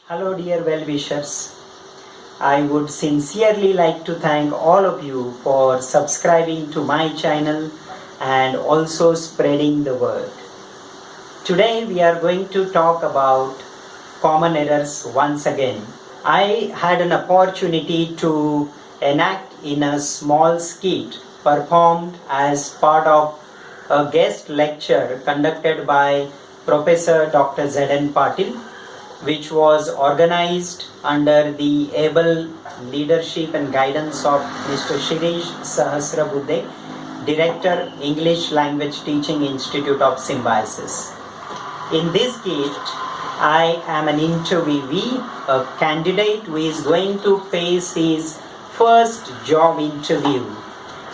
Hello dear well-wishers. I would sincerely like to thank all of you for subscribing to my channel and also spreading the word. Today we are going to talk about common errors once again. I had an opportunity to enact in a small skit performed as part of a guest lecture conducted by Professor Dr. Z.N. Patil, which was organized under the able leadership and guidance of Mr. Shirish Sahasrabudhe, Director, English Language Teaching Institute of Symbiosis. In this skit, I am an interviewee, a candidate who is going to face his first job interview,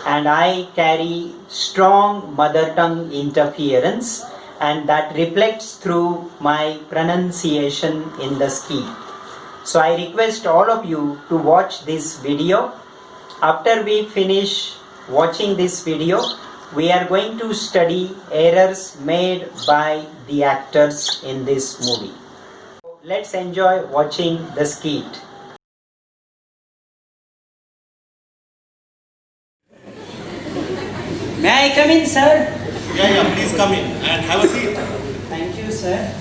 and I carry strong mother tongue interference, and that reflects through my pronunciation in the skit. So I request all of you to watch this video. After we finish watching this video, we are going to study errors made by the actors in this movie. Let's enjoy watching the skit. May I come in, sir? Yeah, please come in and have a seat. Thank you, sir.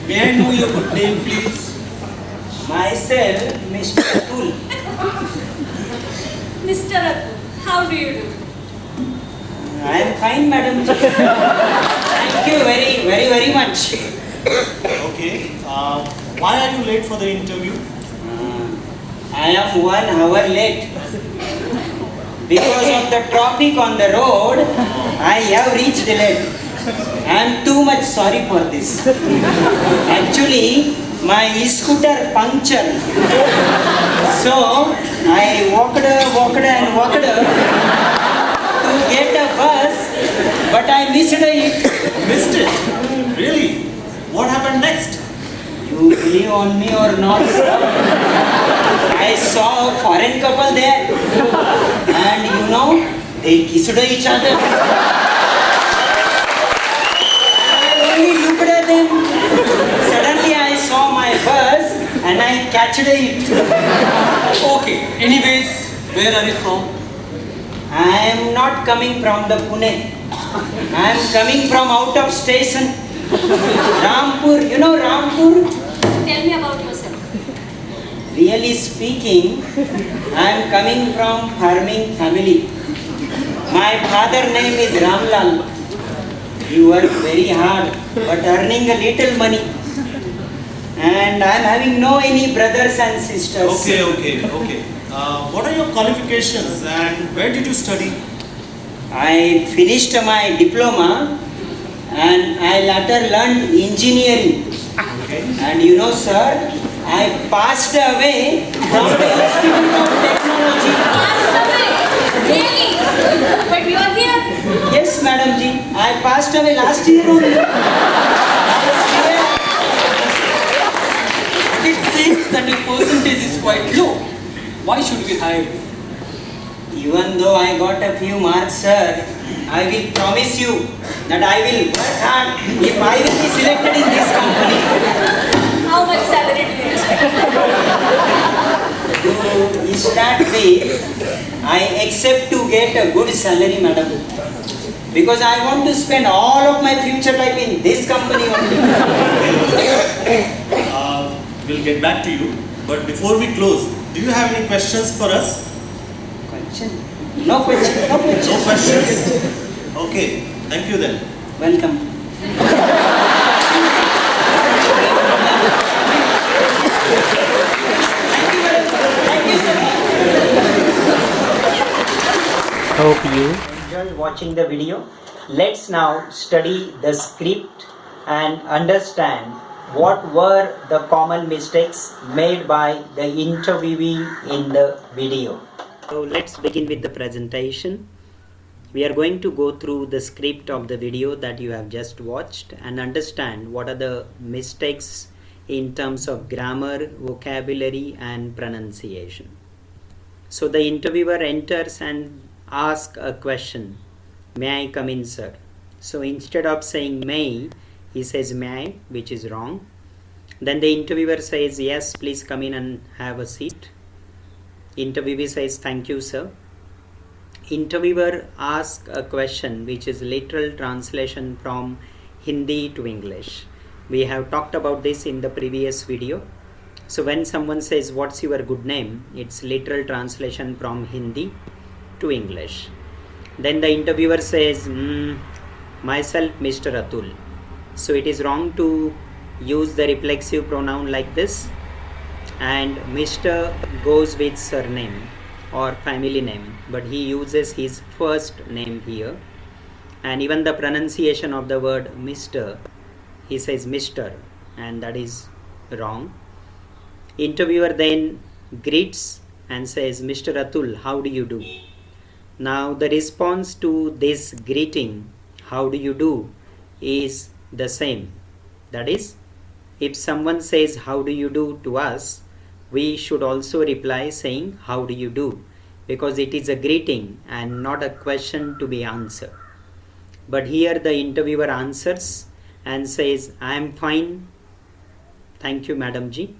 May I know your good name, please? Myself, Mr. Patil. Mr. Atul, how do you do? I am fine, madam. Thank you very much. Okay. Why are you late for the interview? I am 1 hour late. Because of the traffic on the road, I have reached late. I am too much sorry for this. Actually, my scooter punctured. So, I walked to get a bus, but I missed it. Missed it? Really? What happened next? You believe on me or not, sir? I saw a foreign couple there, and you know, they kissed each other. I only looked at them. Suddenly I saw my bus and I catched it. Okay, anyways, where are you from? I am not coming from the Pune. I am coming from out of station. Rampur, you know Rampur? Tell me about yourself. Really speaking, I am coming from farming family. My father name is Ramlal. He worked very hard, but earning a little money. And I am having no any brothers and sisters. Okay. What are your qualifications and where did you study? I finished my diploma and I later learned engineering. Okay. And you know, sir, I passed away from the Institute of Technology. Passed away? Really? But you are here? Yes, Madam Ji. I passed away last year only. It seems that your percentage is quite low. Why should we hire you? Even though I got a few marks, sir, I will promise you that I will work hard if I will be selected in this company. How much salary do you expect? To start with, I accept to get a good salary, madam. Because I want to spend all of my future life in this company only. We'll get back to you. But before we close, do you have any questions for us? Question? No question. No questions? Okay. Thank you then. Welcome. Hope you enjoy watching the video. Let's now study the script and understand what were the common mistakes made by the interviewee in the video. So let's begin with the presentation. We are going to go through the script of the video that you have just watched and understand what are the mistakes in terms of grammar, vocabulary and pronunciation. So the interviewer enters and asks a question. May I come in, sir? So instead of saying may, he says may I, which is wrong. Then the interviewer says, yes, please come in and have a seat. Interviewee says, thank you, sir. Interviewer asks a question which is literal translation from Hindi to English. We have talked about this in the previous video. So when someone says, what's your good name? It's literal translation from Hindi to English. Then the interviewer says, myself, Mr. Atul. So it is wrong to use the reflexive pronoun like this, and Mr. goes with surname or family name, but he uses his first name here. And even the pronunciation of the word Mr., he says Mr., and that is wrong. Interviewer then greets and says, Mr. Atul, how do you do? Now the response to this greeting, how do you do, is the same. That is, if someone says how do you do to us, we should also reply saying how do you do, because it is a greeting and not a question to be answered. But here the interviewer answers and says, I am fine. Thank you, Madam Ji.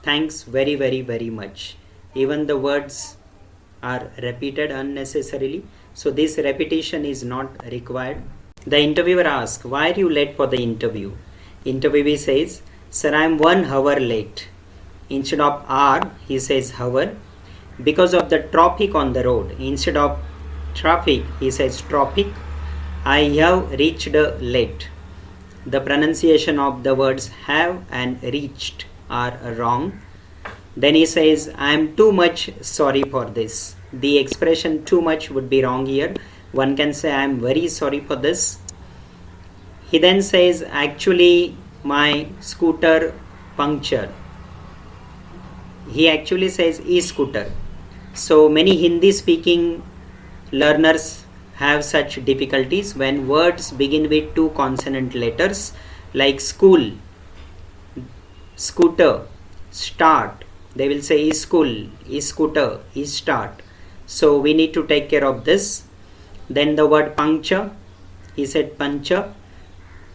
Thanks very, very, very much. Even the words are repeated unnecessarily, so this repetition is not required. The interviewer asks, why are you late for the interview? Interviewee says, sir, I am 1 hour late. Instead of hour, he says hour. Because of the traffic on the road. Instead of traffic, he says tropic. I have reached late. The pronunciation of the words have and reached are wrong. Then he says, I am too much sorry for this. The expression too much would be wrong here. One can say, I am very sorry for this. He then says, actually my scooter punctured. He actually says e-scooter. So many Hindi speaking learners have such difficulties when words begin with 2 consonant letters like school, scooter, start. They will say e-school, e-scooter, e-start. So we need to take care of this. Then the word puncture, he said puncture.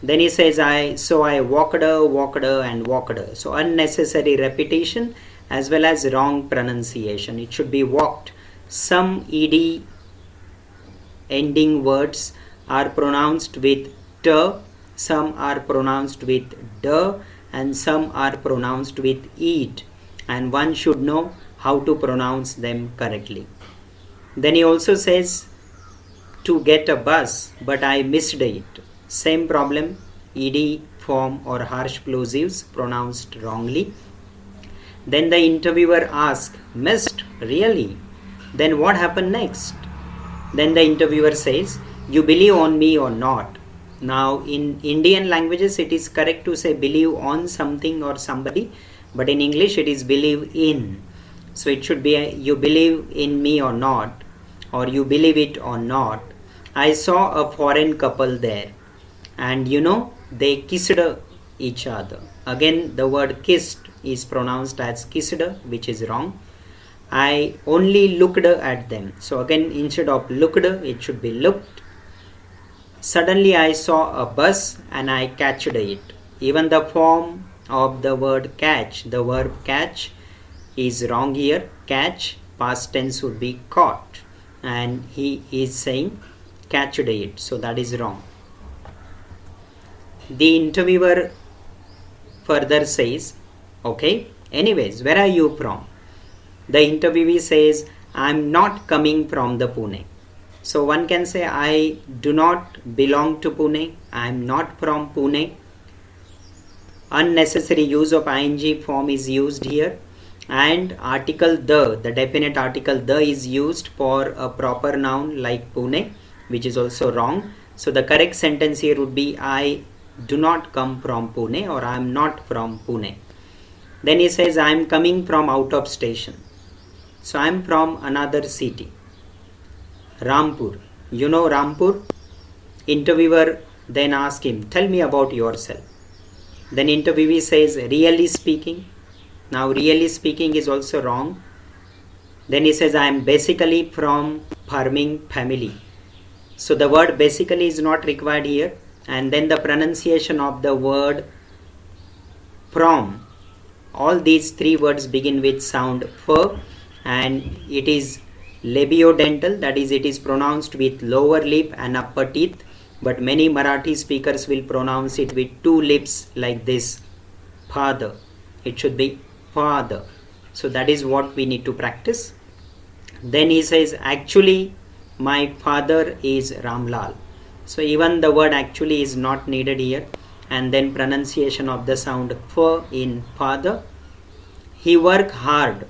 Then he says, I walked and walked. So unnecessary repetition as well as wrong pronunciation. It should be walked. Some ed ending words are pronounced with t, some are pronounced with d, and some are pronounced with eat. And one should know how to pronounce them correctly. Then he also says to get a bus, but I missed it. Same problem, ed form or harsh plosives pronounced wrongly. Then the interviewer asks, missed? Really? Then what happened next? Then the interviewer says, you believe on me or not? Now in Indian languages it is correct to say believe on something or somebody, but in English it is believe in. So it should be you believe in me or not, or you believe it or not. I saw a foreign couple there, and they kissed each other. Again the word kissed is pronounced as kissed, which is wrong. I only looked at them. So again instead of looked, it should be looked. Suddenly I saw a bus and I catched it. Even the form of the word catch, the verb catch, is wrong here. Catch, past tense would be caught, and he is saying catched it, so that is wrong. The interviewer further says, okay, anyways, where are you from? The interviewee says, I am not coming from the Pune. So one can say, I do not belong to Pune, I am not from Pune. Unnecessary use of ing form is used here, and article the definite article the is used for a proper noun like Pune, which is also wrong. So the correct sentence here would be, I do not come from Pune, or I am not from Pune. Then he says, I am coming from out of station. So I am from another city. Rampur. You know Rampur? Interviewer then asks him, tell me about yourself. Then interviewee says, really speaking. Now really speaking is also wrong. Then he says, I am basically from farming family. So the word basically is not required here. And then the pronunciation of the word from. All these three words begin with sound f, and it is labiodental, that is, it is pronounced with lower lip and upper teeth, but many Marathi speakers will pronounce it with two lips like this, father. It should be father. So that is what we need to practice. Then he says, actually my father is Ramlal. So even the word actually is not needed here. And then pronunciation of the sound f in father. He work hard.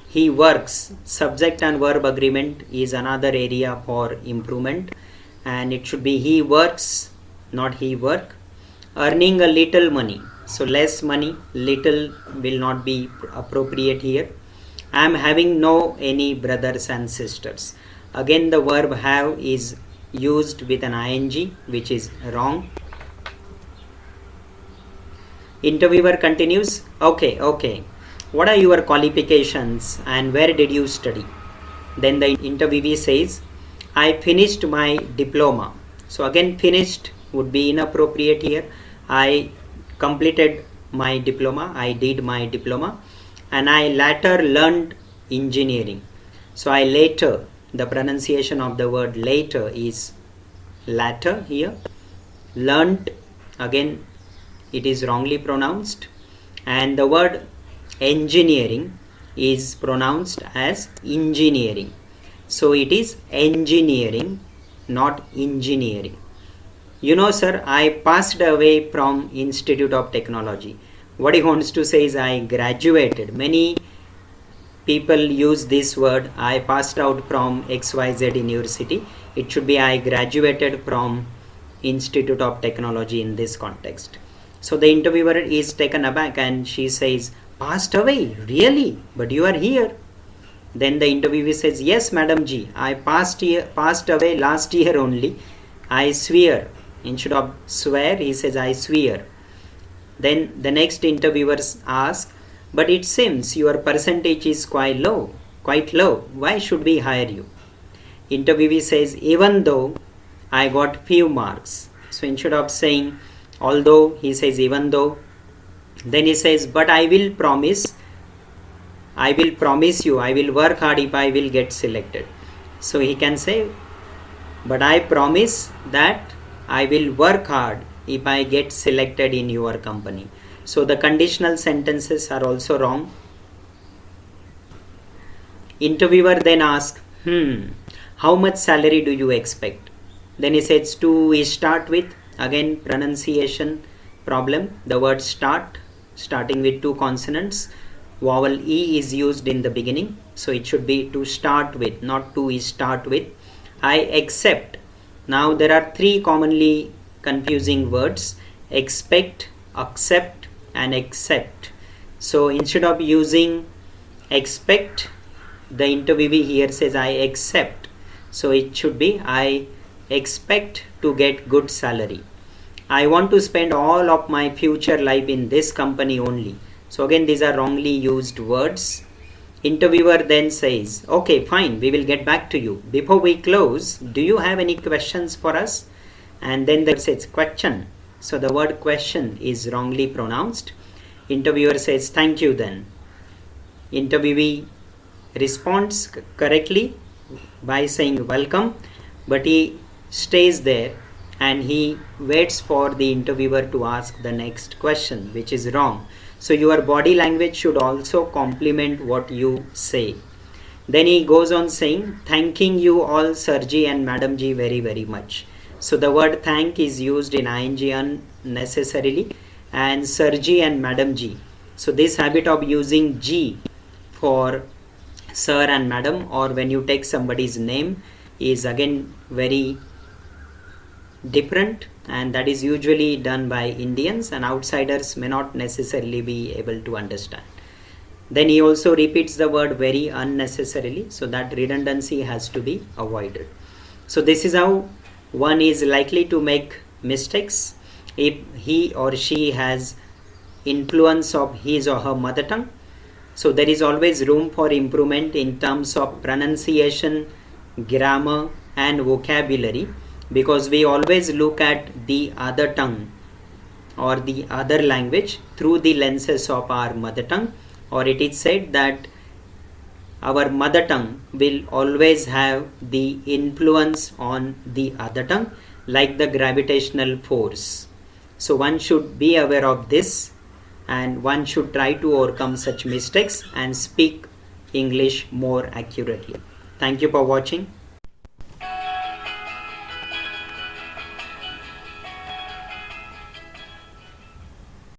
He works. Subject and verb agreement is another area for improvement, and it should be he works, not he work. Earning a little money. So less money, little will not be appropriate here. I am having no any brothers and sisters. Again the verb have is used with an ing, which is wrong. Interviewer continues, okay. What are your qualifications and where did you study? Then the interviewee says, I finished my diploma. So again finished would be inappropriate here. I completed my diploma, I did my diploma, and I later learned engineering. So I later, the pronunciation of the word later is latter here. Learned, again it is wrongly pronounced, and the word engineering is pronounced as engineering. So it is engineering, not engineering. You know, sir, I passed away from Institute of Technology. What he wants to say is I graduated. Many people use this word, I passed out from XYZ University. It should be I graduated from Institute of Technology in this context. So the interviewer is taken aback and she says, passed away? Really? But you are here. Then the interviewee says, yes, Madam Ji, I passed away last year only. I swear. Instead of swear, he says, I swear. Then the next interviewers ask, but it seems your percentage is quite low. Why should we hire you? Interviewee says, even though I got few marks. So instead of saying although, he says even though. Then he says, but I will promise you, I will work hard if I will get selected. So he can say, but I promise that I will work hard if I get selected in your company. So the conditional sentences are also wrong. Interviewer then asks, how much salary do you expect? Then he says, to start with. Again pronunciation problem. The word start, starting with two consonants, vowel E is used in the beginning. So it should be to start with, not to start with. I accept. Now there are three commonly confusing words, expect, accept and accept. So instead of using expect, the interviewee here says I accept. So it should be I expect to get good salary. I want to spend all of my future life in this company only. So again these are wrongly used words. Interviewer then says, okay, fine, we will get back to you. Before we close, do you have any questions for us? And then there says question. So the word question is wrongly pronounced. Interviewer says, thank you then. Interviewee responds correctly by saying welcome, but he stays there and he waits for the interviewer to ask the next question, which is wrong. So your body language should also complement what you say. Then he goes on saying, thanking you all Sirji and Madam Ji very much. So the word thank is used in ing unnecessarily, and Sirji and Madam Ji. So this habit of using G for sir and madam, or when you take somebody's name, is again very different, and that is usually done by Indians, and outsiders may not necessarily be able to understand. Then he also repeats the word very unnecessarily, so that redundancy has to be avoided. So this is how one is likely to make mistakes if he or she has influence of his or her mother tongue. So there is always room for improvement in terms of pronunciation, grammar and vocabulary, because we always look at the other tongue or the other language through the lenses of our mother tongue, or it is said that our mother tongue will always have the influence on the other tongue like the gravitational force. So one should be aware of this, and one should try to overcome such mistakes and speak English more accurately. Thank you for watching.